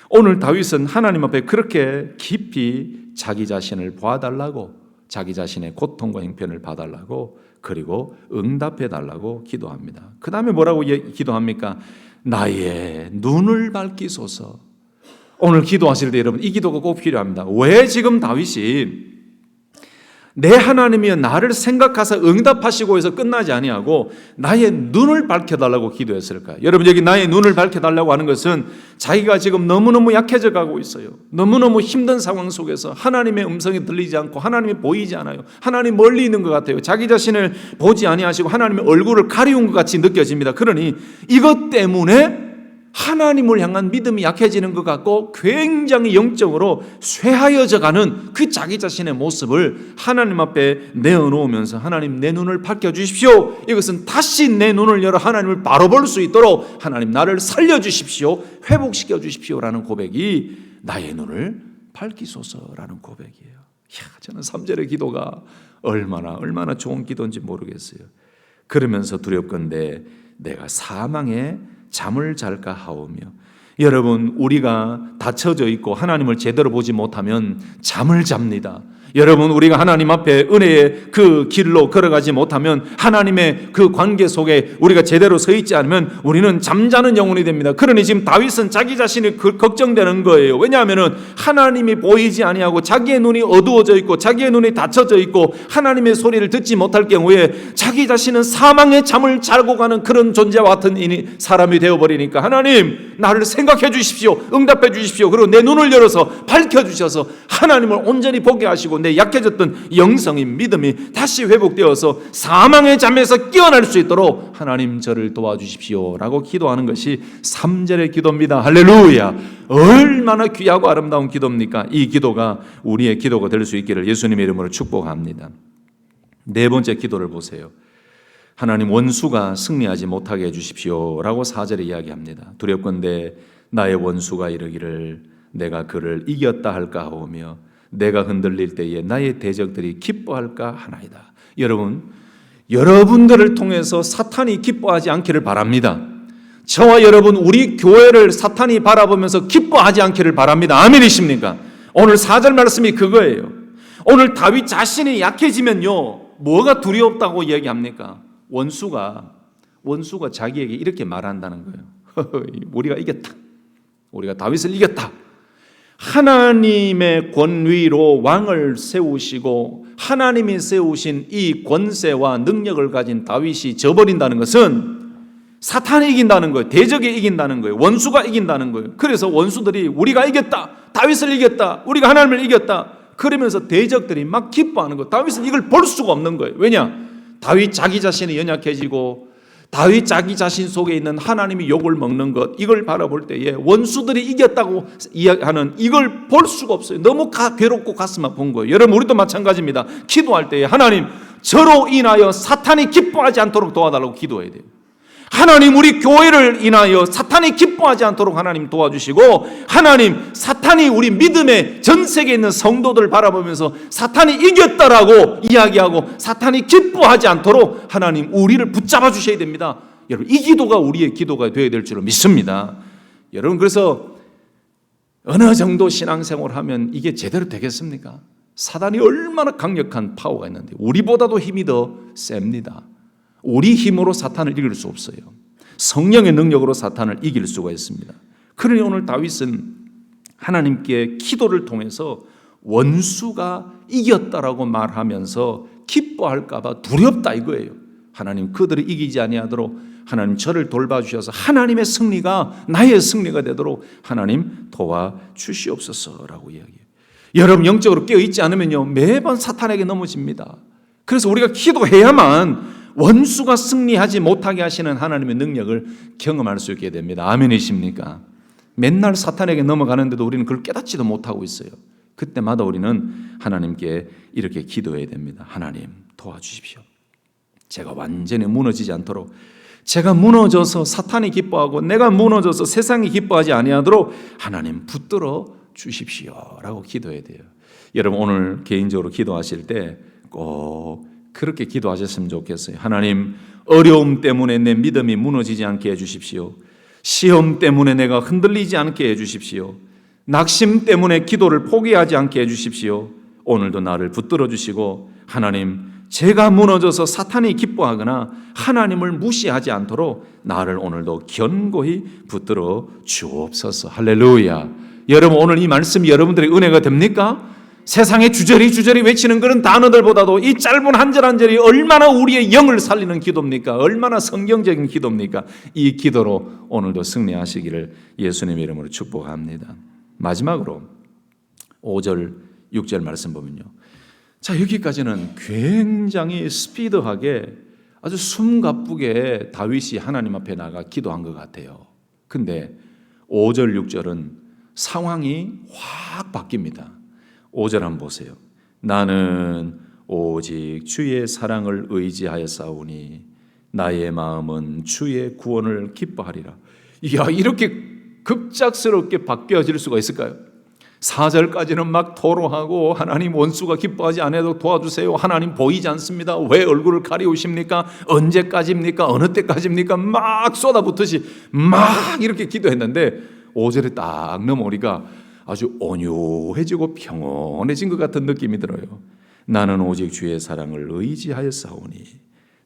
오늘 다윗은 하나님 앞에 그렇게 깊이 자기 자신을 봐달라고, 자기 자신의 고통과 형편을 봐달라고, 그리고 응답해 달라고 기도합니다. 그 다음에 뭐라고 기도합니까? 나의 눈을 밝히소서. 오늘 기도하실 때 여러분 이 기도가 꼭 필요합니다. 왜 지금 다윗이 내 하나님이여 나를 생각하사 응답하시고 해서 끝나지 아니하고 나의 눈을 밝혀달라고 기도했을까요? 여러분 여기 나의 눈을 밝혀달라고 하는 것은 자기가 지금 너무너무 약해져 가고 있어요. 너무너무 힘든 상황 속에서 하나님의 음성이 들리지 않고 하나님이 보이지 않아요. 하나님 멀리 있는 것 같아요. 자기 자신을 보지 아니하시고 하나님의 얼굴을 가리운 것 같이 느껴집니다. 그러니 이것 때문에 하나님을 향한 믿음이 약해지는 것 같고 굉장히 영적으로 쇠하여져가는 그 자기 자신의 모습을 하나님 앞에 내어놓으면서 하나님 내 눈을 밝혀주십시오. 이것은 다시 내 눈을 열어 하나님을 바로 볼 수 있도록 하나님 나를 살려주십시오. 회복시켜 주십시오라는 고백이 나의 눈을 밝히소서라는 고백이에요. 저는 3절의 기도가 얼마나 좋은 기도인지 모르겠어요. 그러면서 두렵건대 내가 사망에 잠을 잘까 하오며. 여러분 우리가 닫혀져 있고 하나님을 제대로 보지 못하면 잠을 잡니다. 여러분 우리가 하나님 앞에 은혜의 그 길로 걸어가지 못하면 하나님의 그 관계 속에 우리가 제대로 서 있지 않으면 우리는 잠자는 영혼이 됩니다. 그러니 지금 다윗은 자기 자신이 걱정되는 거예요. 왜냐하면 하나님이 보이지 아니하고 자기의 눈이 어두워져 있고 자기의 눈이 닫혀져 있고 하나님의 소리를 듣지 못할 경우에 자기 자신은 사망의 잠을 자고 가는 그런 존재와 같은 사람이 되어버리니까 하나님 나를 생각해 주십시오. 응답해 주십시오. 그리고 내 눈을 열어서 밝혀주셔서 하나님을 온전히 보게 하시고 내 약해졌던 영성인 믿음이 다시 회복되어서 사망의 잠에서 깨어날 수 있도록 하나님 저를 도와주십시오 라고 기도하는 것이 3절의 기도입니다. 할렐루야. 얼마나 귀하고 아름다운 기도입니까? 이 기도가 우리의 기도가 될 수 있기를 예수님의 이름으로 축복합니다. 네 번째 기도를 보세요. 하나님 원수가 승리하지 못하게 해주십시오 라고 4절에 이야기합니다. 두렵건대 나의 원수가 이르기를 내가 그를 이겼다 할까 하오며 내가 흔들릴 때에 나의 대적들이 기뻐할까 하나이다. 여러분들을 통해서 사탄이 기뻐하지 않기를 바랍니다. 저와 여러분 우리 교회를 사탄이 바라보면서 기뻐하지 않기를 바랍니다. 아멘이십니까? 오늘 4절 말씀이 그거예요. 오늘 다윗 자신이 약해지면요 뭐가 두렵다고 이야기합니까? 원수가 자기에게 이렇게 말한다는 거예요. 우리가 이겼다. 우리가 다윗을 이겼다. 하나님의 권위로 왕을 세우시고 하나님이 세우신 이 권세와 능력을 가진 다윗이 져버린다는 것은 사탄이 이긴다는 거예요. 대적이 이긴다는 거예요. 원수가 이긴다는 거예요. 그래서 원수들이 우리가 이겼다. 다윗을 이겼다. 우리가 하나님을 이겼다. 그러면서 대적들이 막 기뻐하는 거예요. 다윗은 이걸 볼 수가 없는 거예요. 왜냐? 다윗 자기 자신이 연약해지고 다윗 자기 자신 속에 있는 하나님이 욕을 먹는 것 이걸 바라볼 때에 원수들이 이겼다고 이야기하는 이걸 볼 수가 없어요. 너무 괴롭고 가슴 아픈 거예요. 여러분 우리도 마찬가지입니다. 기도할 때에 하나님 저로 인하여 사탄이 기뻐하지 않도록 도와달라고 기도해야 돼요. 하나님 우리 교회를 인하여 사탄이 기뻐하지 않도록 하나님 도와주시고 하나님 사탄이 우리 믿음의 전 세계에 있는 성도들을 바라보면서 사탄이 이겼다라고 이야기하고 사탄이 기뻐하지 않도록 하나님 우리를 붙잡아 주셔야 됩니다. 여러분 이 기도가 우리의 기도가 되어야 될 줄로 믿습니다. 여러분 그래서 어느 정도 신앙생활을 하면 이게 제대로 되겠습니까? 사단이 얼마나 강력한 파워가 있는데 우리보다도 힘이 더 셉니다. 우리 힘으로 사탄을 이길 수 없어요. 성령의 능력으로 사탄을 이길 수가 있습니다. 그러니 오늘 다윗은 하나님께 기도를 통해서 원수가 이겼다라고 말하면서 기뻐할까 봐 두렵다 이거예요. 하나님 그들을 이기지 아니하도록 하나님 저를 돌봐주셔서 하나님의 승리가 나의 승리가 되도록 하나님 도와주시옵소서라고 이야기해요. 여러분 영적으로 깨어있지 않으면요 매번 사탄에게 넘어집니다. 그래서 우리가 기도해야만 원수가 승리하지 못하게 하시는 하나님의 능력을 경험할 수 있게 됩니다. 아멘이십니까? 맨날 사탄에게 넘어가는데도 우리는 그걸 깨닫지도 못하고 있어요. 그때마다 우리는 하나님께 이렇게 기도해야 됩니다. 하나님 도와주십시오. 제가 완전히 무너지지 않도록 제가 무너져서 사탄이 기뻐하고 내가 무너져서 세상이 기뻐하지 아니하도록 하나님 붙들어 주십시오라고 기도해야 돼요. 여러분 오늘 개인적으로 기도하실 때 꼭 그렇게 기도하셨으면 좋겠어요. 하나님, 어려움 때문에 내 믿음이 무너지지 않게 해주십시오. 시험 때문에 내가 흔들리지 않게 해주십시오. 낙심 때문에 기도를 포기하지 않게 해주십시오. 오늘도 나를 붙들어 주시고 하나님, 제가 무너져서 사탄이 기뻐하거나 하나님을 무시하지 않도록 나를 오늘도 견고히 붙들어 주옵소서. 할렐루야. 여러분 오늘 이 말씀이 여러분들의 은혜가 됩니까? 세상에 주저리 외치는 그런 단어들보다도 이 짧은 한 절 한 절이 얼마나 우리의 영을 살리는 기도입니까? 얼마나 성경적인 기도입니까? 이 기도로 오늘도 승리하시기를 예수님의 이름으로 축복합니다. 마지막으로 5절 6절 말씀 보면요, 자 여기까지는 굉장히 스피드하게 아주 숨가쁘게 다윗이 하나님 앞에 나가 기도한 것 같아요. 근데 5절 6절은 상황이 확 바뀝니다. 5절 한번 보세요. 나는 오직 주의 사랑을 의지하여 싸우니 나의 마음은 주의 구원을 기뻐하리라. 이야, 이렇게 급작스럽게 바뀌어질 수가 있을까요? 4절까지는 막 토로하고 하나님 원수가 기뻐하지 않아도 도와주세요. 하나님 보이지 않습니다. 왜 얼굴을 가리우십니까? 언제까지입니까? 어느 때까지입니까? 막 쏟아붓듯이 막 이렇게 기도했는데 5절에 딱 넘어오니까 아주 온유해지고 평온해진 것 같은 느낌이 들어요. 나는 오직 주의 사랑을 의지하여 싸우니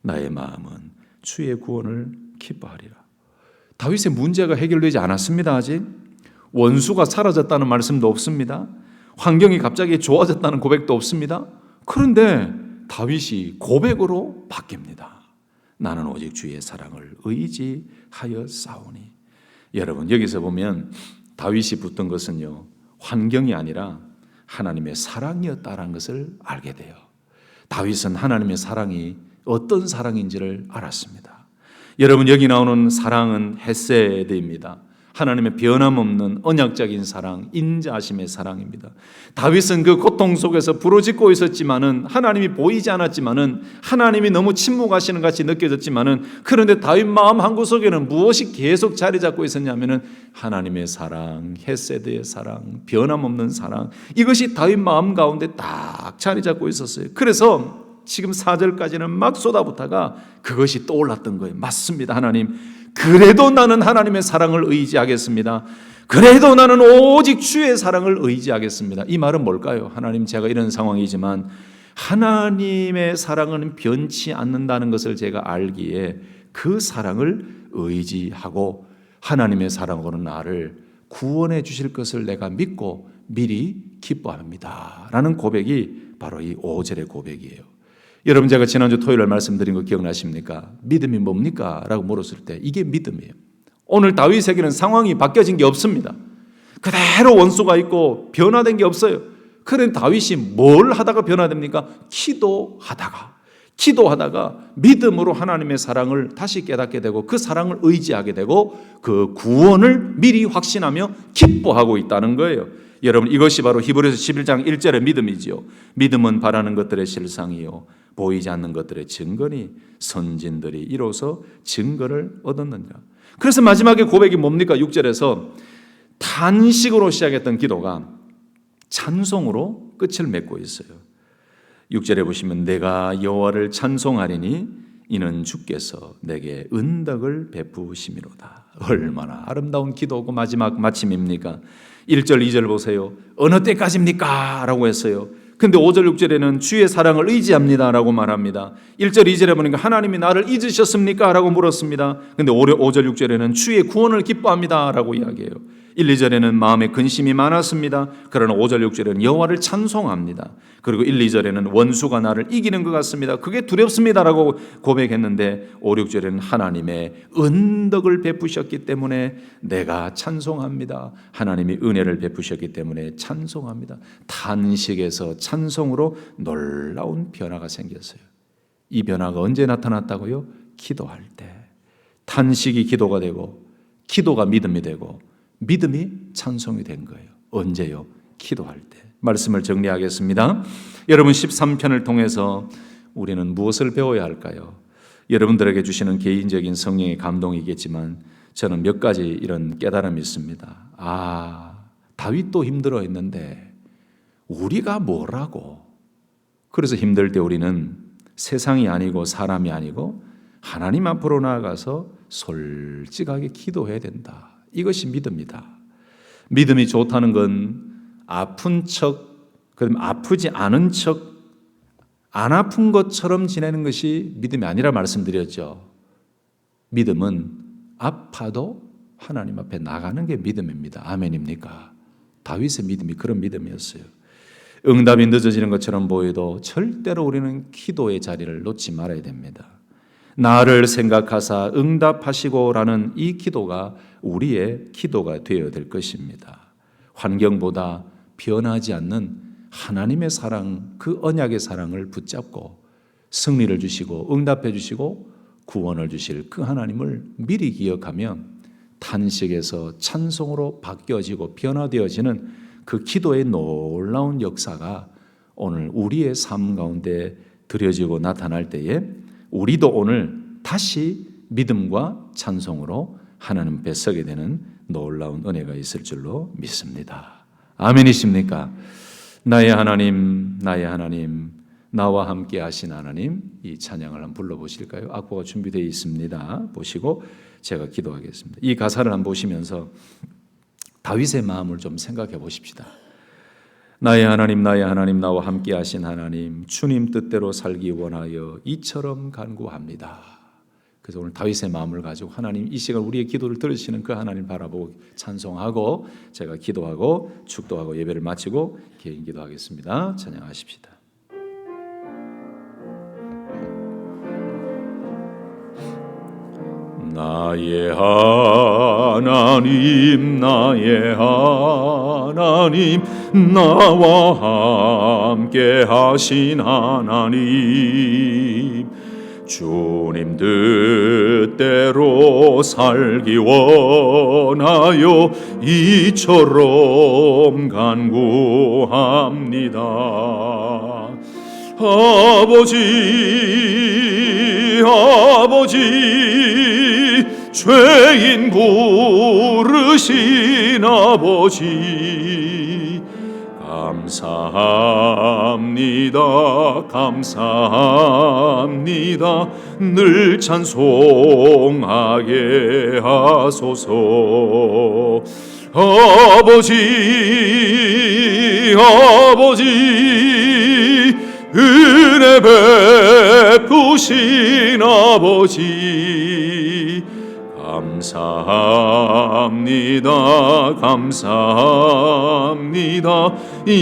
나의 마음은 주의 구원을 기뻐하리라. 다윗의 문제가 해결되지 않았습니다. 아직 원수가 사라졌다는 말씀도 없습니다. 환경이 갑자기 좋아졌다는 고백도 없습니다. 그런데 다윗이 고백으로 바뀝니다. 나는 오직 주의 사랑을 의지하여 싸우니. 여러분 여기서 보면 다윗이 붙던 것은요, 환경이 아니라 하나님의 사랑이었다는 것을 알게 돼요. 다윗은 하나님의 사랑이 어떤 사랑인지를 알았습니다. 여러분 여기 나오는 사랑은 헤세드입니다. 하나님의 변함없는 언약적인 사랑, 인자하심의 사랑입니다. 다윗은 그 고통 속에서 부르짖고 있었지만은 하나님이 보이지 않았지만은 하나님이 너무 침묵하시는 같이 느껴졌지만은 그런데 다윗 마음 한구석에는 무엇이 계속 자리 잡고 있었냐면은 하나님의 사랑, 헤세드의 사랑, 변함없는 사랑, 이것이 다윗 마음 가운데 딱 자리 잡고 있었어요. 그래서 지금 4절까지는 막 쏟아붓다가 그것이 떠올랐던 거예요. 맞습니다. 하나님, 그래도 나는 하나님의 사랑을 의지하겠습니다. 그래도 나는 오직 주의 사랑을 의지하겠습니다. 이 말은 뭘까요? 하나님, 제가 이런 상황이지만 하나님의 사랑은 변치 않는다는 것을 제가 알기에 그 사랑을 의지하고 하나님의 사랑으로 나를 구원해 주실 것을 내가 믿고 미리 기뻐합니다 라는 고백이 바로 이 5절의 고백이에요. 여러분 제가 지난주 토요일에 말씀드린 거 기억나십니까? 믿음이 뭡니까? 라고 물었을 때 이게 믿음이에요. 오늘 다윗에게는 상황이 바뀌어진 게 없습니다. 그대로 원수가 있고 변화된 게 없어요. 그런데 다윗이 뭘 하다가 변화됩니까? 기도하다가 믿음으로 하나님의 사랑을 다시 깨닫게 되고 그 사랑을 의지하게 되고 그 구원을 미리 확신하며 기뻐하고 있다는 거예요. 여러분 이것이 바로 히브리서 11장 1절의 믿음이지요. 믿음은 바라는 것들의 실상이요 보이지 않는 것들의 증거니 선진들이 이로써 증거를 얻었느니라. 그래서 마지막에 고백이 뭡니까? 6절에서 탄식으로 시작했던 기도가 찬송으로 끝을 맺고 있어요. 6절에 보시면 내가 여호와를 찬송하리니 이는 주께서 내게 은덕을 베푸심이로다. 얼마나 아름다운 기도고 마지막 마침입니까? 1절 2절 보세요. 어느 때까지입니까? 라고 했어요. 근데 5절 6절에는 주의 사랑을 의지합니다 라고 말합니다. 1절 2절에 보니까 하나님이 나를 잊으셨습니까? 라고 물었습니다. 근데 5절 6절에는 주의 구원을 기뻐합니다 라고 이야기해요. 1, 2절에는 마음에 근심이 많았습니다. 그러나 5절 6절에는 여호와를 찬송합니다. 그리고 1, 2절에는 원수가 나를 이기는 것 같습니다. 그게 두렵습니다라고 고백했는데 5, 6절에는 하나님의 은덕을 베푸셨기 때문에 내가 찬송합니다. 하나님이 은혜를 베푸셨기 때문에 찬송합니다. 탄식에서 찬송으로 놀라운 변화가 생겼어요. 이 변화가 언제 나타났다고요? 기도할 때. 탄식이 기도가 되고 기도가 믿음이 되고 믿음이 찬송이 된 거예요. 언제요? 기도할 때. 말씀을 정리하겠습니다. 여러분 13편을 통해서 우리는 무엇을 배워야 할까요? 여러분들에게 주시는 개인적인 성령의 감동이겠지만 저는 몇 가지 이런 깨달음이 있습니다. 다윗도 힘들어했는데 우리가 뭐라고? 그래서 힘들 때 우리는 세상이 아니고 사람이 아니고 하나님 앞으로 나아가서 솔직하게 기도해야 된다. 이것이 믿음이다. 믿음이 좋다는 건 아픈 척, 그럼 아프지 않은 척, 안 아픈 것처럼 지내는 것이 믿음이 아니라 말씀드렸죠. 믿음은 아파도 하나님 앞에 나가는 게 믿음입니다. 아멘입니까? 다윗의 믿음이 그런 믿음이었어요. 응답이 늦어지는 것처럼 보여도 절대로 우리는 기도의 자리를 놓지 말아야 됩니다. 나를 생각하사 응답하시고라는 이 기도가 우리의 기도가 되어야 될 것입니다. 환경보다 변하지 않는 하나님의 사랑, 그 언약의 사랑을 붙잡고 승리를 주시고 응답해 주시고 구원을 주실 그 하나님을 미리 기억하면 탄식에서 찬송으로 바뀌어지고 변화되어지는 그 기도의 놀라운 역사가 오늘 우리의 삶 가운데 드려지고 나타날 때에 우리도 오늘 다시 믿음과 찬송으로 하나님 앞에 서게 되는 놀라운 은혜가 있을 줄로 믿습니다. 아멘이십니까? 나의 하나님, 나의 하나님, 나와 함께 하신 하나님, 이 찬양을 한번 불러보실까요? 악보가 준비되어 있습니다. 보시고 제가 기도하겠습니다. 이 가사를 한번 보시면서 다윗의 마음을 좀 생각해 보십시다. 나의 하나님, 나의 하나님, 나와 함께 하신 하나님, 주님 뜻대로 살기 원하여 이처럼 간구합니다. 그래서 오늘 다윗의 마음을 가지고 하나님, 이 시간 우리의 기도를 들으시는 그 하나님 바라보고 찬송하고 제가 기도하고 축도하고 예배를 마치고 개인 기도하겠습니다. 찬양하십시다. 나의 하나님, 나의 하나님, 나와 함께 하신 하나님, 주님 뜻대로 살기 원하여 이처럼 간구합니다. 아버지, 아버지, 죄인 부르신 아버지, 감사합니다, 감사합니다. 늘 찬송하게 하소서. 아버지, 아버지, 은혜 베푸신 아버지, 감사합니다, 감사합니다.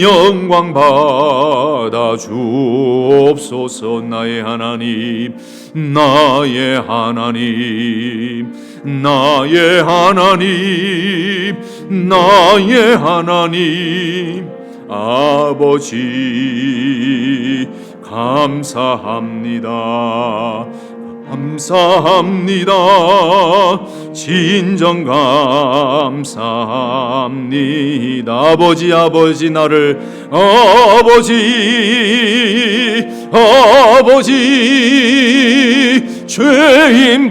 영광 받아 주옵소서. 나의 하나님, 나의 하나님, 나의 하나님, 나의 하나님, 아버지 감사합니다, 감사합니다. 진정 감사합니다. 아버지, 아버지, 나를 아버지, 아버지, 죄인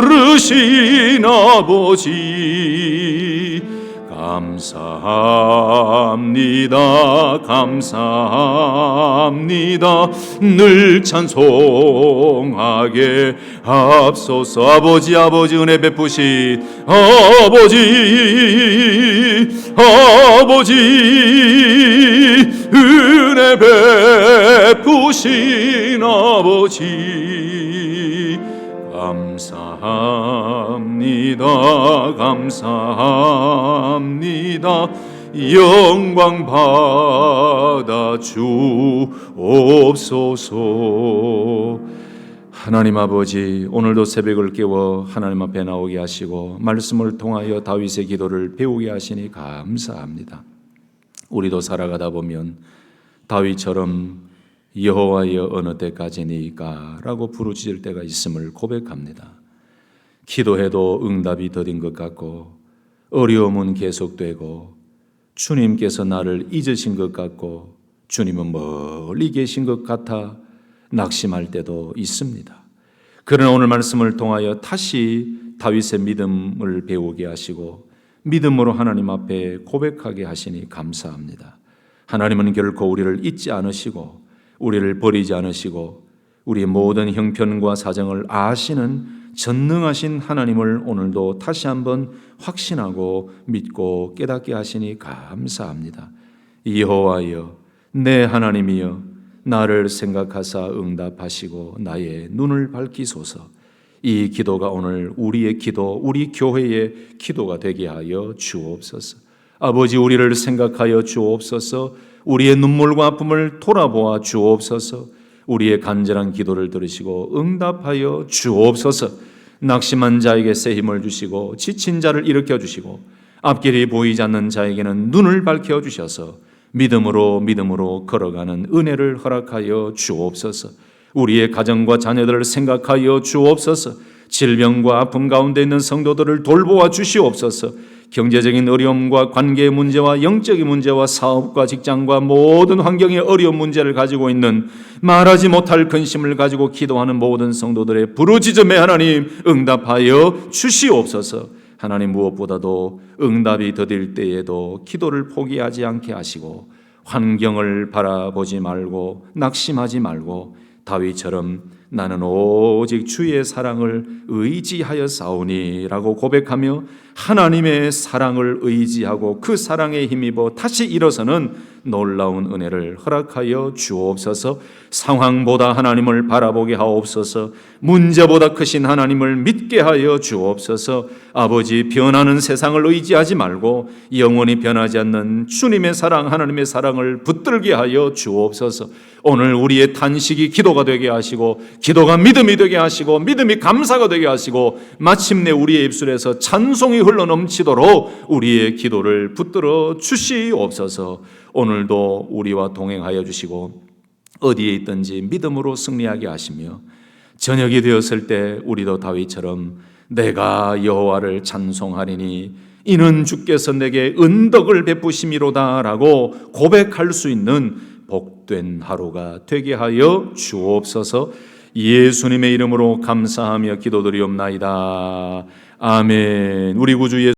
부르신 아버지, 감사합니다, 감사합니다. 늘 찬송하게 하옵소서. 아버지, 아버지, 은혜 베푸신 아버지, 아버지, 은혜 베푸신 아버지, 감사합니다, 감사합니다. 영광 받아 주옵소서. 하나님 아버지, 오늘도 새벽을 깨워 하나님 앞에 나오게 하시고 말씀을 통하여 다윗의 기도를 배우게 하시니 감사합니다. 우리도 살아가다 보면 다윗처럼 여호와여 어느 때까지니까 라고 부르짖을 때가 있음을 고백합니다. 기도해도 응답이 더딘 것 같고 어려움은 계속되고 주님께서 나를 잊으신 것 같고 주님은 멀리 계신 것 같아 낙심할 때도 있습니다. 그러나 오늘 말씀을 통하여 다시 다윗의 믿음을 배우게 하시고 믿음으로 하나님 앞에 고백하게 하시니 감사합니다. 하나님은 결코 우리를 잊지 않으시고 우리를 버리지 않으시고 우리의 모든 형편과 사정을 아시는 전능하신 하나님을 오늘도 다시 한번 확신하고 믿고 깨닫게 하시니 감사합니다. 여호와여, 내 하나님이여, 나를 생각하사 응답하시고 나의 눈을 밝히소서. 이 기도가 오늘 우리의 기도, 우리 교회의 기도가 되게 하여 주옵소서. 아버지, 우리를 생각하여 주옵소서. 우리의 눈물과 아픔을 돌아보아 주옵소서. 우리의 간절한 기도를 들으시고 응답하여 주옵소서. 낙심한 자에게 새 힘을 주시고 지친 자를 일으켜 주시고 앞길이 보이지 않는 자에게는 눈을 밝혀 주셔서 믿음으로 걸어가는 은혜를 허락하여 주옵소서. 우리의 가정과 자녀들을 생각하여 주옵소서. 질병과 아픔 가운데 있는 성도들을 돌보아 주시옵소서. 경제적인 어려움과 관계 문제와 영적인 문제와 사업과 직장과 모든 환경의 어려운 문제를 가지고 있는 말하지 못할 근심을 가지고 기도하는 모든 성도들의 부르짖음에 하나님 응답하여 주시옵소서. 하나님, 무엇보다도 응답이 더딜 때에도 기도를 포기하지 않게 하시고 환경을 바라보지 말고 낙심하지 말고 다윗처럼 나는 오직 주의 사랑을 의지하여 싸우니 라고 고백하며 하나님의 사랑을 의지하고 그 사랑에 힘입어 다시 일어서는 놀라운 은혜를 허락하여 주옵소서. 상황보다 하나님을 바라보게 하옵소서. 문제보다 크신 하나님을 믿게 하여 주옵소서. 아버지, 변하는 세상을 의지하지 말고 영원히 변하지 않는 주님의 사랑, 하나님의 사랑을 붙들게 하여 주옵소서. 오늘 우리의 탄식이 기도가 되게 하시고 기도가 믿음이 되게 하시고 믿음이 감사가 되게 하시고 마침내 우리의 입술에서 찬송이 흘러넘치도록 우리의 기도를 붙들어 주시옵소서. 오늘도 우리와 동행하여 주시고 어디에 있든지 믿음으로 승리하게 하시며 저녁이 되었을 때 우리도 다윗처럼 내가 여호와를 찬송하리니 이는 주께서 내게 은덕을 베푸심이로다 라고 고백할 수 있는 복된 하루가 되게 하여 주옵소서. 예수님의 이름으로 감사하며 기도드리옵나이다. 아멘. 우리 구주 예수